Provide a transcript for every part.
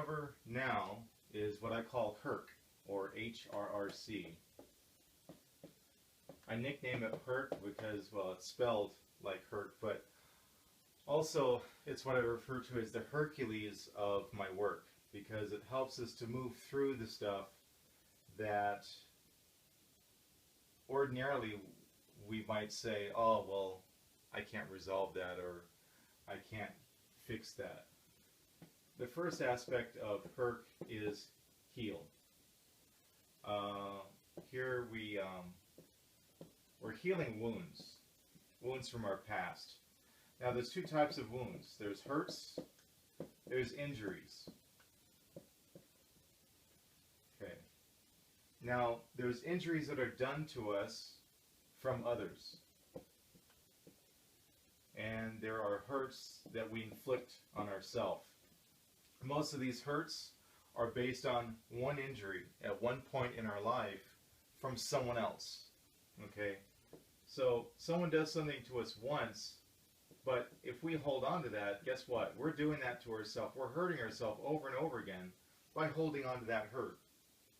cover now is what I call H.R.R.C, or H.R.R.C. I nickname it H.R.R.C because, well, it's spelled like Hurt, but also it's what I refer to as the Hercules of my work, because it helps us to move through the stuff that ordinarily we might say, oh, well, I can't resolve that, or I can't fix that. The first aspect of H.R.R.C is heal. Here we're healing wounds from our past. Now there's two types of wounds. There's hurts, there's injuries. Okay. Now there's injuries that are done to us from others. And there are hurts that we inflict on ourselves. Most of these hurts are based on one injury at one point in our life from someone else. Okay? So someone does something to us once, but if we hold on to that, guess what? We're doing that to ourselves. We're hurting ourselves over and over again by holding on to that hurt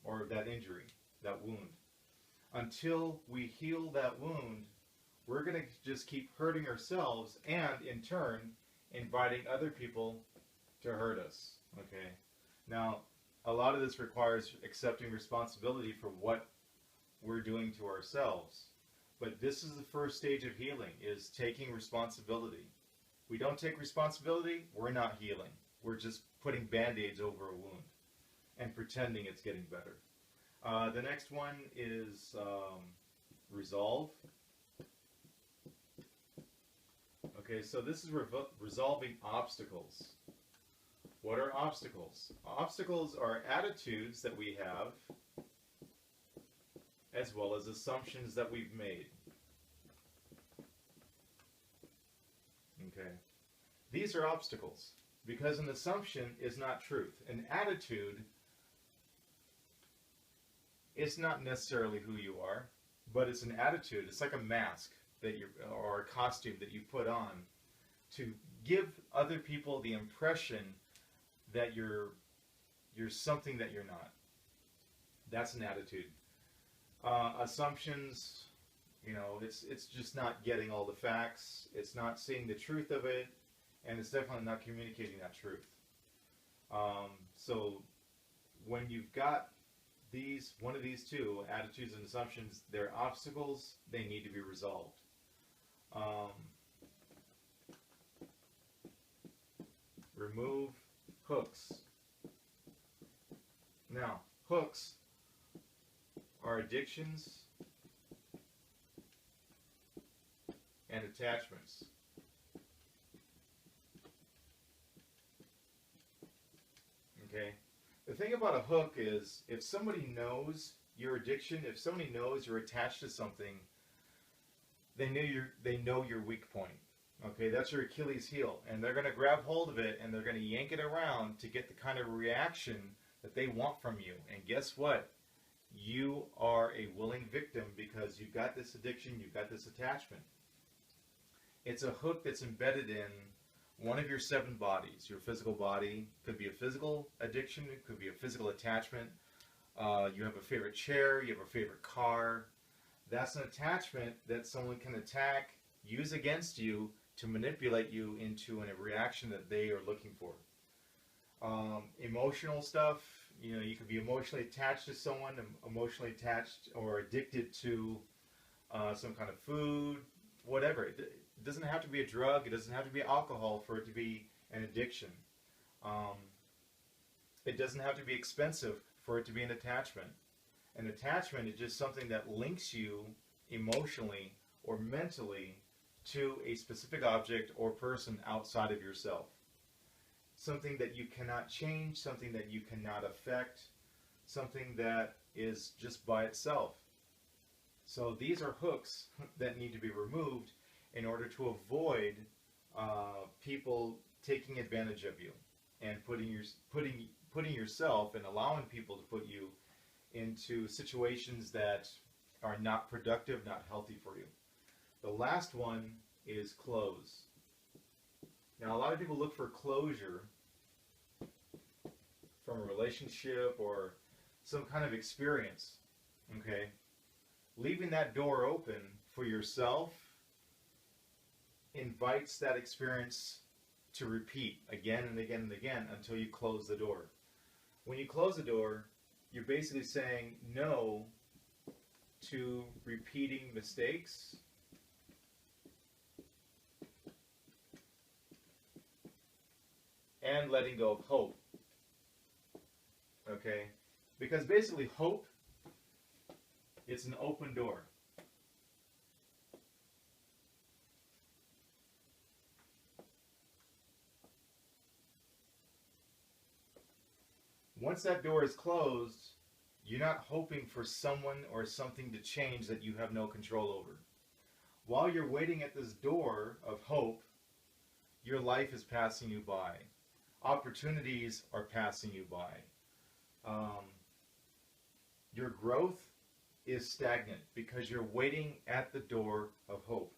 or that injury, that wound. Until we heal that wound, we're going to just keep hurting ourselves and, in turn, inviting other people to hurt us. Okay? Now, a lot of this requires accepting responsibility for what we're doing to ourselves. But this is the first stage of healing, is taking responsibility. We don't take responsibility, we're not healing. We're just putting band-aids over a wound and pretending it's getting better. The next one is resolve. Okay, so this is resolving obstacles. What are obstacles? Obstacles are attitudes that we have, as well as assumptions that we've made. Okay. These are obstacles, because an assumption is not truth. An attitude is not necessarily who you are, but it's an attitude. It's like a mask that you, or a costume that you put on to give other people the impression that you're something that you're not. That's an attitude. Assumptions, you know, it's just not getting all the facts. It's not seeing the truth of it, and it's definitely not communicating that truth. So when you've got one of these two, attitudes and assumptions, they're obstacles. They need to be resolved. Remove hooks. Now, hooks are addictions and attachments. Okay? The thing about a hook is, if somebody knows your addiction, if somebody knows you're attached to something, they know your weak point. Okay, that's your Achilles heel, and they're going to grab hold of it and they're going to yank it around to get the kind of reaction that they want from you. And guess what? You are a willing victim because you've got this addiction, you've got this attachment. It's a hook that's embedded in one of your 7 bodies. Your physical body could be a physical addiction, it could be a physical attachment. You have a favorite chair, you have a favorite car. That's an attachment that someone can attack, use against you to manipulate you into a reaction that they are looking for. Emotional stuff, you know, you could be emotionally attached to someone, emotionally attached or addicted to some kind of food, whatever. It doesn't have to be a drug, it doesn't have to be alcohol for it to be an addiction. It doesn't have to be expensive for it to be an attachment. An attachment is just something that links you emotionally or mentally to a specific object or person outside of yourself. Something that you cannot change, something that you cannot affect, something that is just by itself. So these are hooks that need to be removed in order to avoid people taking advantage of you and putting yourself and allowing people to put you into situations that are not productive, not healthy for you. The last one is close. Now, a lot of people look for closure from a relationship or some kind of experience, okay? Leaving that door open for yourself invites that experience to repeat again and again and again until you close the door. When you close the door, you're basically saying no to repeating mistakes and letting go of hope. Okay? Because basically hope is an open door. Once that door is closed, you're not hoping for someone or something to change that you have no control over. While you're waiting at this door of hope, your life is passing you by. Opportunities are passing you by. Your growth is stagnant because you're waiting at the door of hope.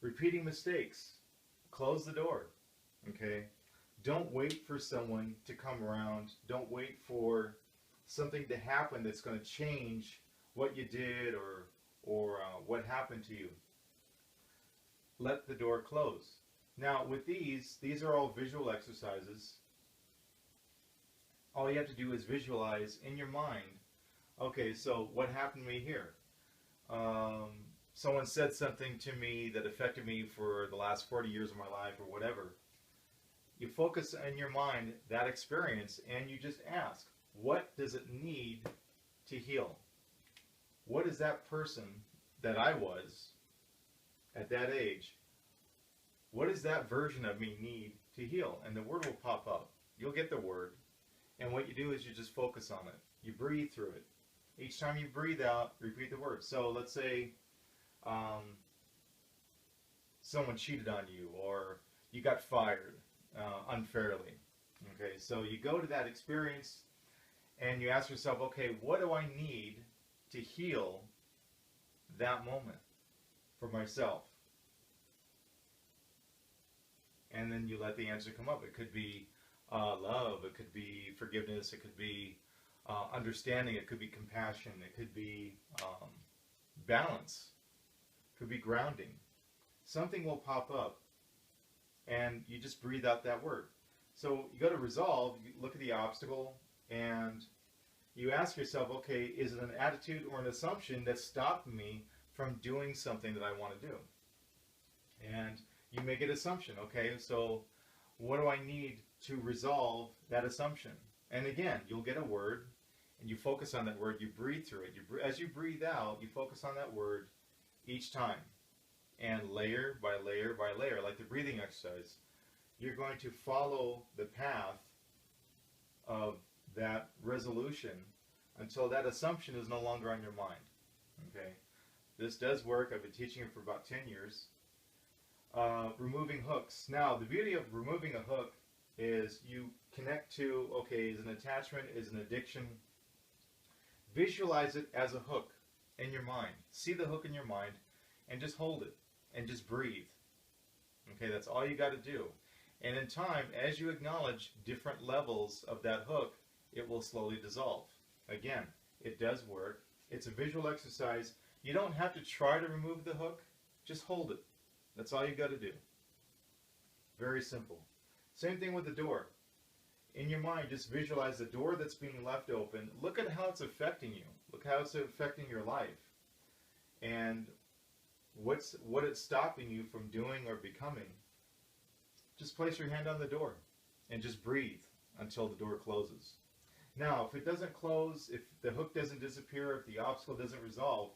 Repeating mistakes. Close the door. Okay? Don't wait for someone to come around. Don't wait for something to happen that's going to change what you did or what happened to you. Let the door close. Now, with these are all visual exercises. All you have to do is visualize in your mind, okay, so what happened to me here? Someone said something to me that affected me for the last 40 years of my life or whatever. You focus in your mind that experience and you just ask, what does it need to heal? What is that person that I was at that age? What does that version of me need to heal? And the word will pop up. You'll get the word. And what you do is you just focus on it. You breathe through it. Each time you breathe out, repeat the word. So let's say someone cheated on you or you got fired unfairly. Okay, so you go to that experience and you ask yourself, okay, what do I need to heal that moment for myself? And then you let the answer come up. It could be love, it could be forgiveness, it could be understanding, it could be compassion, it could be balance, it could be grounding. Something will pop up and you just breathe out that word. So you go to resolve, you look at the obstacle and you ask yourself, okay, is it an attitude or an assumption that stopped me from doing something that I want to do? And you make an assumption, okay, so what do I need to resolve that assumption? And again, you'll get a word and you focus on that word, you breathe through it. As you breathe out, you focus on that word each time. And layer by layer by layer, like the breathing exercise, you're going to follow the path of that resolution until that assumption is no longer on your mind. Okay, this does work. I've been teaching it for about 10 years. Removing hooks. Now, the beauty of removing a hook is you connect to, okay, is an attachment, is an addiction. Visualize it as a hook in your mind. See the hook in your mind and just hold it and just breathe. Okay, that's all you got to do. And in time, as you acknowledge different levels of that hook, it will slowly dissolve. Again, it does work. It's a visual exercise. You don't have to try to remove the hook. Just hold it. That's all you got to do. Very simple. Same thing with the door. In your mind, just visualize the door that's being left open. Look at how it's affecting you. Look how it's affecting your life. And what it's stopping you from doing or becoming. Just place your hand on the door and just breathe until the door closes. Now, if it doesn't close, if the hook doesn't disappear, if the obstacle doesn't resolve,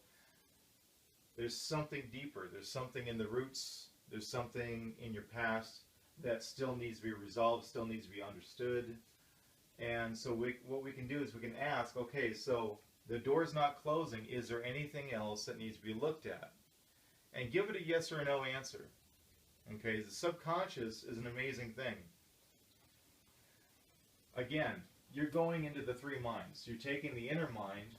there's something deeper. There's something in the roots. There's something in your past that still needs to be resolved, still needs to be understood. And so what we can do is we can ask, okay, so the door's not closing. Is there anything else that needs to be looked at? And give it a yes or a no answer. Okay, the subconscious is an amazing thing. Again, you're going into the three minds. You're taking the inner mind,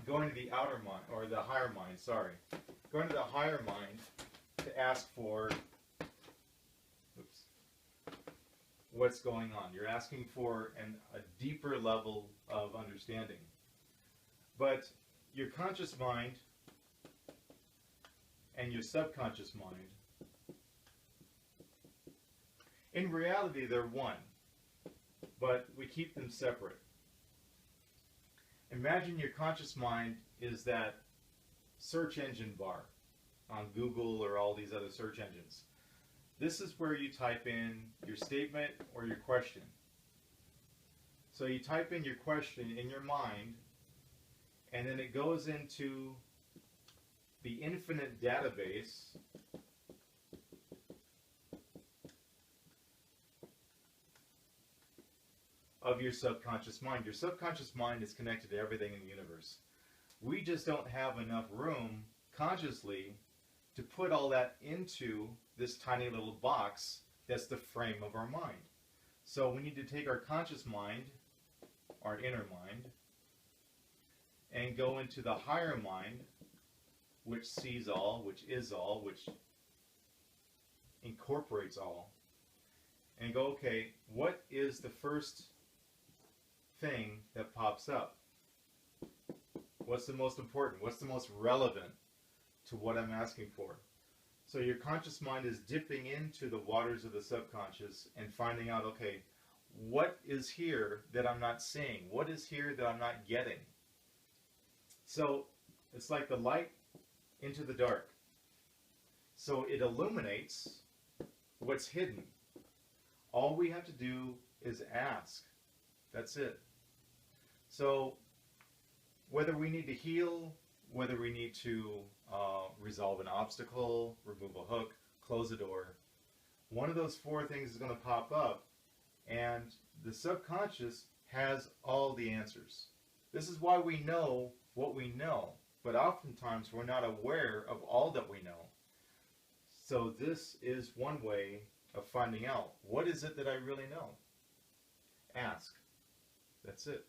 going to the outer mind, or the higher mind, sorry. Going to the higher mind to ask for, what's going on. You're asking for a deeper level of understanding. But your conscious mind and your subconscious mind, in reality, they're one, but we keep them separate. Imagine your conscious mind is that search engine bar on Google or all these other search engines. This is where you type in your statement or your question. So you type in your question in your mind, and then it goes into the infinite database of your subconscious mind. Your subconscious mind is connected to everything in the universe. We just don't have enough room consciously to put all that into this tiny little box that's the frame of our mind. So we need to take our conscious mind, our inner mind, and go into the higher mind, which sees all, which is all, which incorporates all, and go, okay, what is the first thing that pops up? What's the most important? What's the most relevant to what I'm asking for? So your conscious mind is dipping into the waters of the subconscious and finding out, okay, what is here that I'm not seeing? What is here that I'm not getting? So it's like the light into the dark. So it illuminates what's hidden. All we have to do is ask. That's it. So whether we need to heal, whether we need to resolve an obstacle, remove a hook, close a door, one of those four things is going to pop up, and the subconscious has all the answers. This is why we know what we know, but oftentimes we're not aware of all that we know. So this is one way of finding out, what is it that I really know? Ask. That's it.